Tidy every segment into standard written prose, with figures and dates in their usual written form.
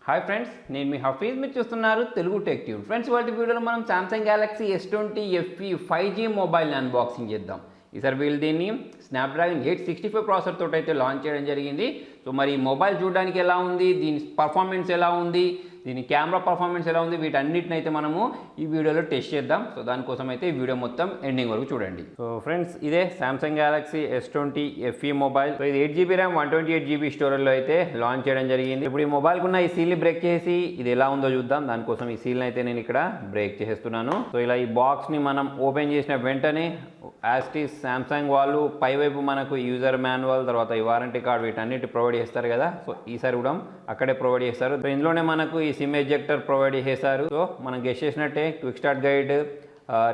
Hi friends, నేను మీ హఫీజ్. మీరు చూస్తున్నారు తెలుగు టెక్ ట్యూబ్. ఫ్రెండ్స్, వాటి వీడియోలో మనం సామ్సంగ్ గెలాక్సీ S20FE 5G మొబైల్ని అన్బాక్సింగ్ చేద్దాం. ఈసారి వీళ్ళు దీన్ని స్నాప్డ్రాగన్ 865 ప్రాసెసర్ తోటి అయితే లాంచ్ చేయడం జరిగింది. సో మరి ఈ మొబైల్ చూడడానికి ఎలా ఉంది, దీని పర్ఫార్మెన్స్ ఎలా ఉంది, దీని కెమెరా పర్ఫార్మెన్స్ ఎలా ఉంది, వీటన్నిటిని అయితే మనము ఈ వీడియోలో టెస్ట్ చేద్దాం. సో దానికోసం అయితే ఈ వీడియో మొత్తం ఎండింగ్ వరకు చూడండి. సో ఫ్రెండ్స్, ఇదే Samsung Galaxy S20FE mobile. So ఇది 8GB ర్యామ్ 128GB స్టోరేజ్లో అయితే లాంచ్ చేయడం జరిగింది. ఇప్పుడు ఈ మొబైల్కి ఉన్న ఈ సీల్ని బ్రేక్ చేసి ఇది ఎలా ఉందో చూద్దాం. దానికోసం ఈ సీల్ని అయితే నేను ఇక్కడ బ్రేక్ చేసేస్తున్నాను. సో ఇలా ఈ బాక్స్ని మనం ఓపెన్ చేసిన వెంటనే యాస్టీస్ సామ్సంగ్ వాళ్ళు పైవైపు మనకు యూజర్ మాన్యువల్, తర్వాత ఈ వారంటీ కార్డ్ వీటన్నిటి ప్రొవైడ్ చేస్తారు కదా. సో ఈసారి కూడా అక్కడే ప్రొవైడ్ చేస్తారు. సో ఇందులోనే మనకు ఈ సిమ్ ఎజెక్టర్ ప్రొవైడ్ చేశారు. సో మనం గెస్ట్ చేసినట్టే quick start guide,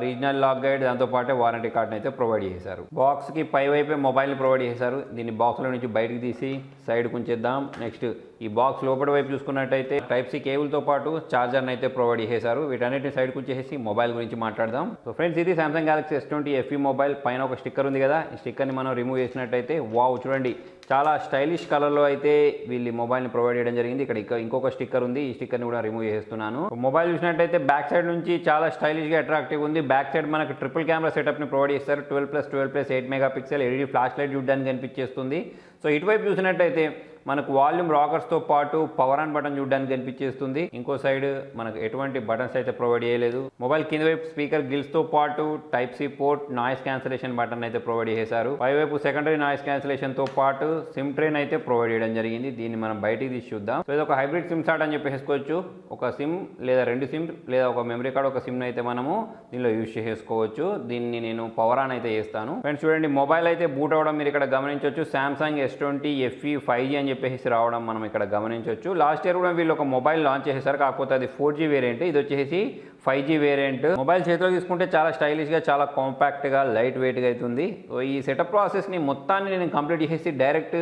regional lock guide, దాంతోపాటే వారంటీ కార్డ్ని అయితే ప్రొవైడ్ చేశారు. బాక్స్కి పై వైపే మొబైల్ని ప్రొవైడ్ చేశారు. దీన్ని బాక్స్లో నుంచి బయటకు తీసి సైడ్కి ఉంచేద్దాం. నెక్స్ట్ ఈ బాక్స్ లోపల వైపు చూసుకున్నట్టయితే టైప్-C కేబుల్తో పాటు ఛార్జర్ని అయితే ప్రొవైడ్ చేశారు. వీటన్నిటిని సైడ్కి ఉంచేసి మొబైల్ గురించి మాట్లాడదాం. సో ఫ్రెండ్స్, ఇది సామ్సంగ్ గెలాక్సీ S20FE మొబైల్. పైన ఒక స్టిక్కర్ ఉంది కదా, ఈ స్టిక్కర్ని మనం రిమూవ్ చేసినట్టయితే వావ్, చూడండి చాలా స్టైలిష్ కలర్లో అయితే వీళ్ళు మొబైల్ని ప్రొవైడ్ చేయడం జరిగింది. ఇక్కడ ఇంకొక స్టిక్కర్ ఉంది, ఈ స్టిక్కర్ని కూడా రిమూవ్ చేస్తున్నాను. మొబైల్ చూసినట్టయితే బ్యాక్ సైడ్ నుంచి చాలా స్టైలిష్గా అట్రాక్టివ్ ఉంది. బ్యాక్ సైడ్ మనకు ట్రిపుల్ కెమెరా సెటప్ని ప్రొవైడ్ చేస్తారు. 12+12+8 మెగాపిక్సెల్ LED ఫ్లాష్ లైట్ చూడడానికి కనిపించేస్తుంది. సో ఇటువైపు చూసినట్టయితే మనకు వాల్యూమ్ రాకర్స్తో పాటు పవర్ ఆన్ బటన్ చూడడానికి కనిపించేస్తుంది. ఇంకో సైడ్ మనకు ఎటువంటి బటన్స్ అయితే ప్రొవైడ్ చేయలేదు. మొబైల్ కింద వైపు స్పీకర్ గిల్స్తో పాటు టైప్-C పోర్ట్, నాయిస్ క్యాన్సిలేషన్ బటన్ అయితే ప్రొవైడ్ చేశారు. పైవైపు సెకండరీ నాయిస్ క్యాన్సిలేషన్తో పాటు సిమ్ ట్రేన్ అయితే ప్రొవైడ్ చేయడం జరిగింది. దీన్ని మనం బయటికి తీసి చూద్దాం. సో ఇది ఒక హైబ్రిడ్ సిమ్ స్లాట్ అని చెప్పేసుకోవచ్చు. ఒక సిమ్ లేదా 2 సిమ్ లేదా ఒక మెమరీ కార్డ్, ఒక సిమ్ అయితే మనము దీనిలో యూజ్ చేసుకోవచ్చు. దీన్ని నేను పవర్ ఆన్ అయితే చేస్తాను. ఫ్రెండ్స్ చూడండి, మొబైల్ అయితే బూట్ అవ్వడం మీరు ఇక్కడ గమనించవచ్చు. సామ్సంగ్ S20FE 5G అని చెప్పేసి రావడం మనం ఇక్కడ గమనించవచ్చు. లాస్ట్ ఇయర్ కూడా వీళ్ళు ఒక మొబైల్ లాంచ్ చేశారు, కాకపోతే అది 4G వేరియంట్, ఇది వచ్చేసి 5G వేరియంట్. మొబైల్ చేతిలో తీసుకుంటే చాలా స్టైలిష్గా, చాలా కాంపాక్ట్గా, లైట్ వెయిట్గా అవుతుంది. సో ఈ సెటప్ ప్రాసెస్ని మొత్తాన్ని నేను కంప్లీట్ చేసి డైరెక్ట్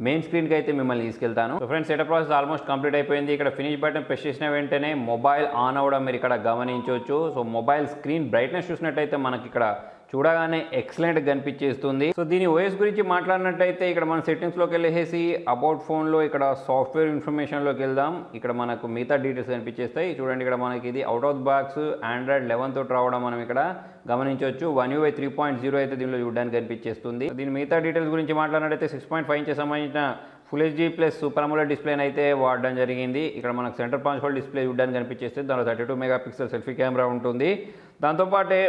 మెయిన్ స్క్రీన్కి అయితే మిమ్మల్ని తీసుకెళ్తాను. So friends, setup process almost complete అయిపోయింది. ఇక్కడ ఫినిష్ బటన్ ప్రెస్ చేసిన వెంటనే మొబైల్ ఆన్ అవ్వడం మీరు ఇక్కడ గమనించవచ్చు. సో మొబైల్ స్క్రీన్ బ్రైట్నెస్ చూసినట్టయితే మనకి ఇక్కడ చూడగానే ఎక్సలెంట్ కనిపించేస్తుంది. సో దీని ఓఎస్ గురించి మాట్లాడినట్టయితే ఇక్కడ మన సెట్టింగ్స్లోకి వెళ్ళేసి అబౌట్ ఫోన్లో ఇక్కడ సాఫ్ట్వేర్ ఇన్ఫర్మేషన్లోకి వెళ్దాం. ఇక్కడ మనకు మిగతా డీటెయిల్స్ కనిపించేస్తాయి. చూడండి, ఇక్కడ మనకి ఇది అవుట్ ఆఫ్ బాక్స్ Android 11 తోటి రావడం మనం ఇక్కడ గమనించవచ్చు. One UI 3.0 అయితే దీనిలో చూడడానికి కనిపించేస్తుంది. దీని మిగతా డీటెయిల్స్ గురించి మాట్లాడినట్టయితే 6.5 ఇంచెస్ సంబంధించిన full HD plus super AMOLED డిస్ప్లేని అయితే వాడడం జరిగింది. ఇక్కడ మనకు సెంటర్ కాన్సోల్ డిస్ప్లే చూడడానికి కనిపించేస్తుంది. దానిలో 32 మెగాపిక్సెల్ సెల్ఫీ కెమెరా ఉంటుంది. దాంతోపాటే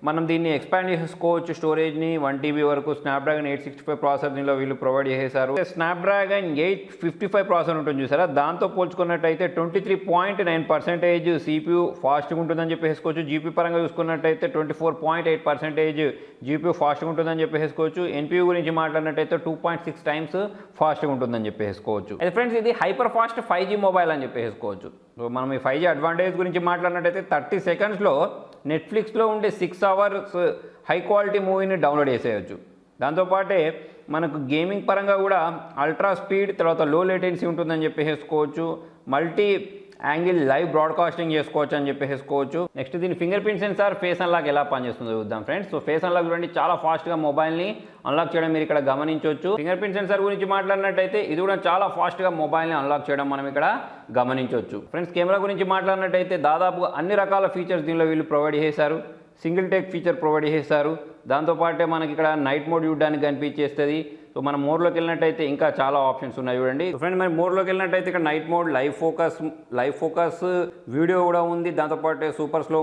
మనం దీన్ని ఎక్స్పాండ్ చేసుకోవచ్చు స్టోరేజ్ని 1TB వరకు. స్నాప్డ్రాగన్ 865 ప్రాసెసర్ దీనిలో వీళ్ళు ప్రొవైడ్ చేశారు. స్నాప్డ్రాగన్ 855 ప్రాసెసర్ ఉంటుంది చూసారా, దాంతో పోల్చుకున్నట్టయితే 23.9% CPU ఫాస్ట్గా ఉంటుందని చెప్పేసుకోవచ్చు. GPU పరంగా చూసుకున్నట్టయితే 24.8% GPU ఫాస్ట్గా ఉంటుందని చెప్పేసుకోవచ్చు. NPU గురించి మాట్లాడినట్టయితే 2.6 టైమ్స్ ఫాస్ట్గా ఉంటుందని చెప్పేసుకోవచ్చు. అయితే ఫ్రెండ్స్, ఇది హైపర్ ఫాస్ట్ 5G మొబైల్ అని చెప్పేసుకోవచ్చు. సో మనం ఈ 5G అడ్వాంటేజ్ గురించి మాట్లాడినట్టయితే 30 సెకండ్స్లో నెట్ఫ్లిక్స్లో ఉండే 6 అవర్స్ హై క్వాలిటీ మూవీని డౌన్లోడ్ చేసేయచ్చు. దాంతోపాటే మనకు గేమింగ్ పరంగా కూడా అల్ట్రా స్పీడ్, తర్వాత లో లేటెన్సీ ఉంటుందని చెప్పేసుకోవచ్చు. మల్టీ యాంగిల్ లైవ్ బ్రాడ్కాస్టింగ్ చేసుకోవచ్చు అని చెప్పేసుకోవచ్చు. నెక్స్ట్ దీని finger print censor, face unlock ఎలా పనిచేస్తుందో చూద్దాం ఫ్రెండ్స్. సో ఫేస్ అన్లాక్ చూడండి, చాలా ఫాస్ట్గా మొబైల్ని అన్లాక్ చేయడం మీరు ఇక్కడ గమనించవచ్చు. ఫింగర్ ప్రింట్ సెన్సార్ గురించి మాట్లాడినట్టయితే ఇది కూడా చాలా ఫాస్ట్గా మొబైల్ని అన్లాక్ చేయడం మనం ఇక్కడ గమనించవచ్చు. ఫ్రెండ్స్, కెమెరా గురించి మాట్లాడినట్టయితే దాదాపుగా అన్ని రకాల ఫీచర్స్ దీనిలో వీళ్ళు ప్రొవైడ్ చేశారు. సింగిల్ టేక్ ఫీచర్ ప్రొవైడ్ చేశారు. దాంతోపాటే మనకి ఇక్కడ నైట్ మోడ్ చూడడానికి కనిపించేస్తుంది. సో మనం మోడ్లోకి వెళ్ళినట్టయితే ఇంకా చాలా ఆప్షన్స్ ఉన్నాయి చూడండి. ఫ్రెండ్, మరి మోడ్లోకి వెళ్ళినట్టయితే ఇక్కడ night mode, live focus video కూడా ఉంది. దాంతోపాటు సూపర్ స్లో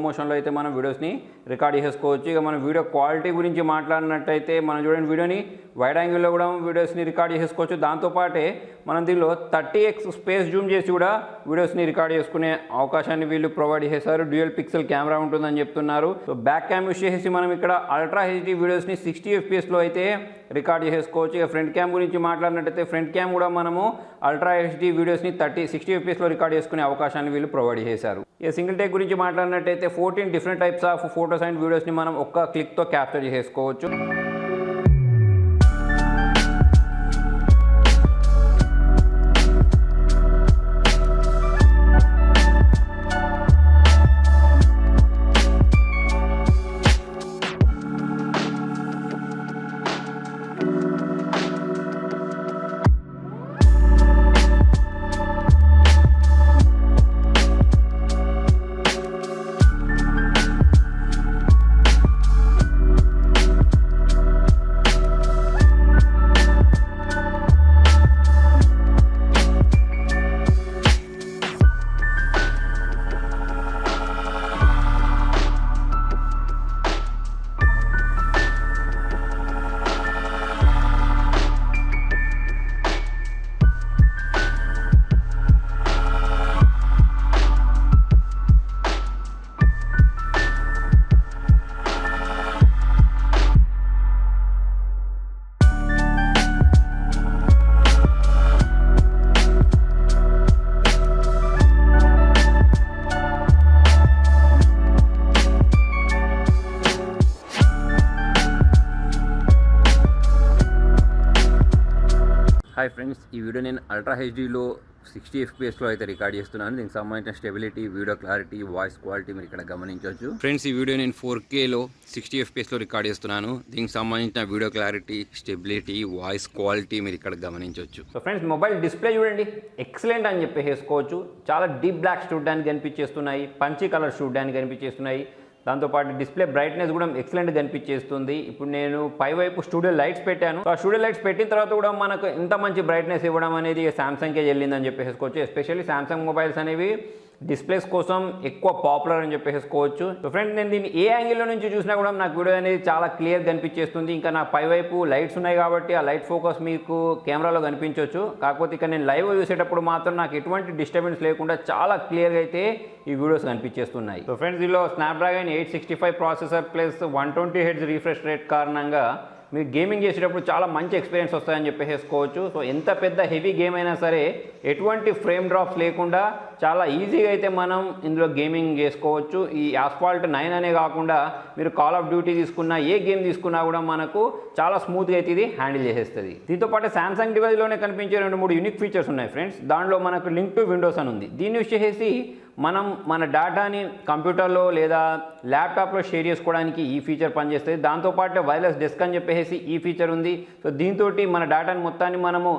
మోషన్లో అయితే మనం వీడియోస్ని రికార్డ్ చేసుకోవచ్చు. ఇక మనం వీడియో క్వాలిటీ గురించి మాట్లాడినట్టయితే మనం చూడండి, వీడియోని వైడ్ యాంగిల్లో కూడా వీడియోస్ని రికార్డ్ చేసుకోవచ్చు. దాంతోపాటే మనం దీనిలో 30x స్పేస్ జూమ్ చేసి కూడా వీడియోస్ని రికార్డ్ చేసుకునే అవకాశాన్ని వీళ్ళు ప్రొవైడ్ చేశారు. డ్యూయల్ పిక్సెల్ కెమెరా ఉంటుందని చెప్తున్నారు. సో బ్యాక్ క్యామ్ యూస్ చేసి మనం ఇక్కడ అల్ట్రా HD వీడియోస్ని 60 FPS అయితే రికార్డ్ చేసుకోవచ్చు. ఇక ఫ్రంట్ క్యామ్ గురించి మాట్లాడినట్టయితే ఫ్రంట్ క్యామ్ కూడా మనము అల్ట్రా HD వీడియోస్ని 60 FPS రికార్డ్ చేసుకునే అవకాశాన్ని వీళ్ళు ప్రొవైడ్ చేశారు. ఇక సింగిల్ టేక్ గురించి మాట్లాడినట్టయితే 14 different types of photos and వీడియోస్ని మనం ఒక్క క్లిక్తో క్యాప్చర్ చేసుకోవచ్చు. హాయ్ ఫ్రెండ్స్, ఈ వీడియో నేను అల్ట్రా హెచ్డీలో 60 FPS అయితే రికార్డ్ చేస్తున్నాను. దీనికి సంబంధించిన stability, video clarity, voice quality మీరు ఇక్కడ గమనించవచ్చు. ఫ్రెండ్స్, ఈ వీడియో నేను 4Kలో 60 FPSలో రికార్డ్ చేస్తున్నాను. దీనికి సంబంధించిన video clarity, stability, voice quality మీరు ఇక్కడ గమనించవచ్చు. సో ఫ్రెండ్స్, మొబైల్ డిస్ప్లే చూడండి, ఎక్సలెంట్ అని చెప్పేసుకోవచ్చు. చాలా డీప్ బ్లాక్ చూడడానికి కనిపించేస్తున్నాయి, పంచి కలర్ చూడడానికి కనిపించేస్తున్నాయి. దాంతోపాటు డిస్ప్లే బ్రైట్నెస్ కూడా ఎక్సలెంట్ కనిపించేస్తుంది. ఇప్పుడు నేను పైవైపు స్టూడియో లైట్స్ పెట్టాను. ఆ స్టూడియో లైట్స్ పెట్టిన తర్వాత కూడా మనకు ఇంత మంచి బ్రైట్నెస్ ఇవ్వడం అనేది సామ్సంగ్కే చెల్లిందని చెప్పేసుకోవచ్చు. ఎస్పెషల్లీ సామ్సంగ్ మొబైల్స్ అనేవి డిస్ప్లేస్ కోసం ఎక్కువ పాపులర్ అని చెప్పేసుకోవచ్చు. సో ఫ్రెండ్స్, నేను దీన్ని ఏ యాంగిల్లో నుంచి చూసినా కూడా నాకు వీడియో అనేది చాలా క్లియర్ కనిపించేస్తుంది. ఇంకా నా పైవైపు లైట్స్ ఉన్నాయి కాబట్టి ఆ లైట్ ఫోకస్ మీకు కెమెరాలో కనిపించవచ్చు. కాకపోతే ఇక్కడ నేను లైవ్ చూసేటప్పుడు మాత్రం నాకు ఎటువంటి డిస్టర్బెన్స్ లేకుండా చాలా క్లియర్గా అయితే ఈ వీడియోస్ కనిపించేస్తున్నాయి. సో ఫ్రెండ్స్, దీనిలో Snapdragon 865 processor plus 120 Hz refresh rate కారణంగా మీరు గేమింగ్ చేసేటప్పుడు చాలా మంచి ఎక్స్పీరియన్స్ వస్తాయని చెప్పేసుకోవచ్చు. సో ఎంత పెద్ద హెవీ గేమ్ అయినా సరే ఎటువంటి ఫ్రేమ్ డ్రాప్స్ లేకుండా చాలా ఈజీగా అయితే మనం ఇందులో గేమింగ్ చేసుకోవచ్చు. ఈ ఆస్ఫాల్ట్ 9 అనే కాకుండా మీరు కాల్ ఆఫ్ డ్యూటీ తీసుకున్నా, ఏ గేమ్ తీసుకున్నా కూడా మనకు చాలా స్మూత్గా అయితే ఇది హ్యాండిల్ చేసేస్తుంది. దీంతోపాటు సామ్సంగ్ డివైస్లోనే కనిపించే 2-3 యూనిక్ ఫీచర్స్ ఉన్నాయి ఫ్రెండ్స్. దాంట్లో మనకు లింక్ టు విండోస్ అని ఉంది. దీన్ని యూస్ చేసేసి మనం మన డేటాని కంప్యూటర్లో లేదా ల్యాప్టాప్లో షేర్ చేసుకోవడానికి ఈ ఫీచర్ పనిచేస్తుంది. దాంతోపాటు వైర్లెస్ డెస్క్ అని చెప్పేసి ఈ ఫీచర్ ఉంది. సో దీంతో మన డేటాని మొత్తాన్ని మనము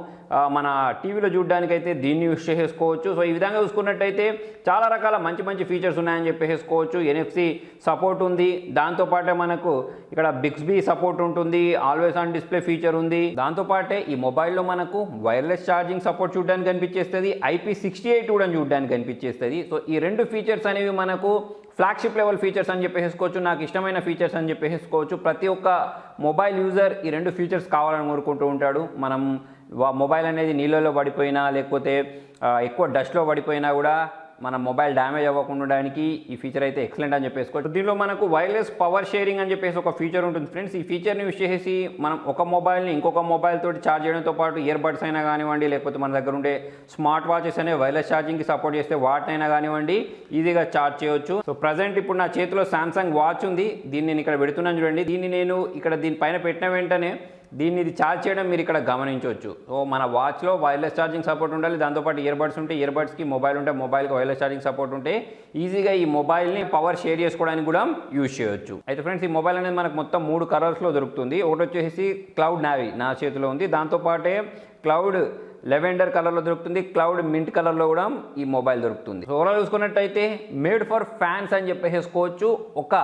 మన టీవీలో చూడడానికి అయితే దీన్ని యూస్ చేసుకోవచ్చు. సో ఈ విధంగా చూసుకున్నట్టయితే చాలా రకాల మంచి మంచి ఫీచర్స్ ఉన్నాయని చెప్పేసుకోవచ్చు. NFC సపోర్ట్ ఉంది. దాంతోపాటే మనకు ఇక్కడ బిక్స్బీ సపోర్ట్ ఉంటుంది. ఆల్వేస్ ఆన్ డిస్ప్లే ఫీచర్ ఉంది. దాంతోపాటే ఈ మొబైల్లో మనకు వైర్లెస్ ఛార్జింగ్ సపోర్ట్ చూడడానికి కనిపించేస్తుంది. IP68 కూడా చూడడానికి కనిపించేస్తుంది. సో ఈ రెండు ఫీచర్స్ అనేవి మనకు ఫ్లాగ్షిప్ లెవెల్ ఫీచర్స్ అని చెప్పేసుకోవచ్చు. నాకు ఇష్టమైన ఫీచర్స్ అని చెప్పేసుకోవచ్చు. ప్రతి ఒక్క మొబైల్ యూజర్ ఈ రెండు ఫీచర్స్ కావాలని కోరుకుంటూ ఉంటాడు. మనం మొబైల్ అనేది నీళ్ళలో పడిపోయినా లేకపోతే ఎక్కువ డస్ట్లో పడిపోయినా కూడా మన మొబైల్ డ్యామేజ్ అవ్వకుండా ఉండడానికి ఈ ఫీచర్ అయితే ఎక్సలెంట్ అని చెప్పేసుకోవచ్చు. దీనిలో మనకు వైర్లెస్ పవర్ షేరింగ్ అని చెప్పేసి ఒక ఫీచర్ ఉంటుంది ఫ్రెండ్స్. ఈ ఫీచర్ని యూస్ చేసి మనం ఒక మొబైల్ని ఇంకొక మొబైల్ తోటి ఛార్జ్ చేయడంతో పాటు ఇయర్ బడ్స్ అయినా కానివ్వండి, లేకపోతే మన దగ్గర ఉండే స్మార్ట్ వాచెస్ అనే వైర్లెస్ ఛార్జింగ్కి సపోర్ట్ చేస్తే వాటినైనా కానివ్వండి ఈజీగా ఛార్జ్ చేయొచ్చు. సో ప్రజెంట్ ఇప్పుడు నా చేతిలో సామ్సంగ్ వాచ్ ఉంది. దీన్ని నేను ఇక్కడ పెడుతున్నాను చూడండి. దీన్ని నేను ఇక్కడ దీనిపైన పెట్టిన వెంటనే ఇది ఛార్జ్ చేయడం మీరు ఇక్కడ గమనించవచ్చు. సో మన వాచ్లో వైర్లెస్ ఛార్జింగ్ సపోర్ట్ ఉండాలి. దాంతోపాటు ఇయర్ బడ్స్ ఉంటే ఇయర్ బడ్స్కి, మొబైల్ ఉంటే మొబైల్కి వైర్లెస్ ఛార్జింగ్ సపోర్ట్ ఉంటే ఈజీగా ఈ మొబైల్ని పవర్ షేర్ చేసుకోవడానికి కూడా యూజ్ చేయొచ్చు. అయితే ఫ్రెండ్స్, ఈ మొబైల్ అనేది మనకు మొత్తం 3 కలర్స్లో దొరుకుతుంది. ఒకటి వచ్చేసి క్లౌడ్ నావీ నా చేతిలో ఉంది. దాంతోపాటే క్లౌడ్ లెవెండర్ కలర్లో దొరుకుతుంది. క్లౌడ్ మింట్ కలర్లో కూడా ఈ మొబైల్ దొరుకుతుంది. సో ఓవరాల్ చూసుకున్నట్టయితే మేడ్ ఫర్ ఫ్యాన్స్ అని చెప్పేసుకోవచ్చు. ఒక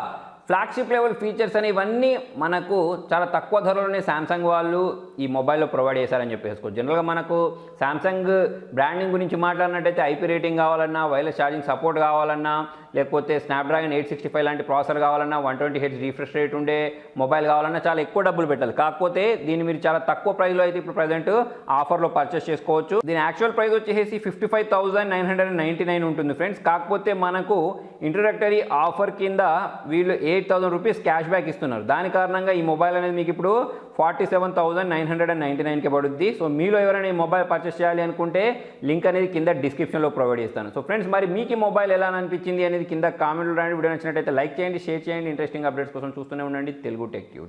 ఫ్లాగ్షిప్ లెవెల్ ఫీచర్స్ అని ఇవన్నీ మనకు చాలా తక్కువ ధరలోనే సామ్సంగ్ వాళ్ళు ఈ మొబైల్లో ప్రొవైడ్ చేశారని చెప్పేసుకోవచ్చు. జనరల్గా మనకు సామ్సంగ్ బ్రాండింగ్ గురించి మాట్లాడినట్టయితే IP రేటింగ్ కావాలన్నా, వైర్లెస్ ఛార్జింగ్ సపోర్ట్ కావాలన్నా, లేకపోతే స్నాప్డ్రాగన్ 865 లాంటి ప్రాసెసర్ కావాలన్నా, 120 Hz రిఫ్రెష్ రేట్ ఉండే మొబైల్ కావాలన్నా చాలా ఎక్కువ డబ్బులు పెట్టాలి. కాకపోతే దీన్ని మీరు చాలా తక్కువ ప్రైస్లో అయితే ఇప్పుడు ప్రజెంట్ ఆఫర్లో పర్చేస్ చేసుకోవచ్చు. దీని యాక్చువల్ ప్రైస్ వచ్చేసి 55,999 ఉంటుంది ఫ్రెండ్స్. కాకపోతే మనకు ఇంట్రడక్టరీ ఆఫర్ కింద వీళ్ళు 8,000 రూపీస్ క్యాష్ బ్యాక్ ఇస్తున్నారు. దాని కారణంగా ఈ మొబైల్ అనేది మీకు ఇప్పుడు 47,999కి పడుద్ది. సో మీలో ఎవరైనా ఈ మొబైల్ పర్చేస్ చేయాలి అనుకుంటే లింక్ అనేది కింద డిస్క్రిప్షన్లో ప్రొవైడ్ చేస్తాను. సో ఫ్రెండ్స్, మరి మీకు ఈ మొబైల్ ఎలా అనిపించింది అనేది కింద కామెంట్లో రాయండి. వీడియో నచ్చినట్టయితే లైక్ చేయండి, షేర్ చేయండి. ఇంట్రెస్టింగ్ అప్డేట్స్ కోసం చూస్తూనే ఉండండి తెలుగు టెక్ ట్యూబ్స్.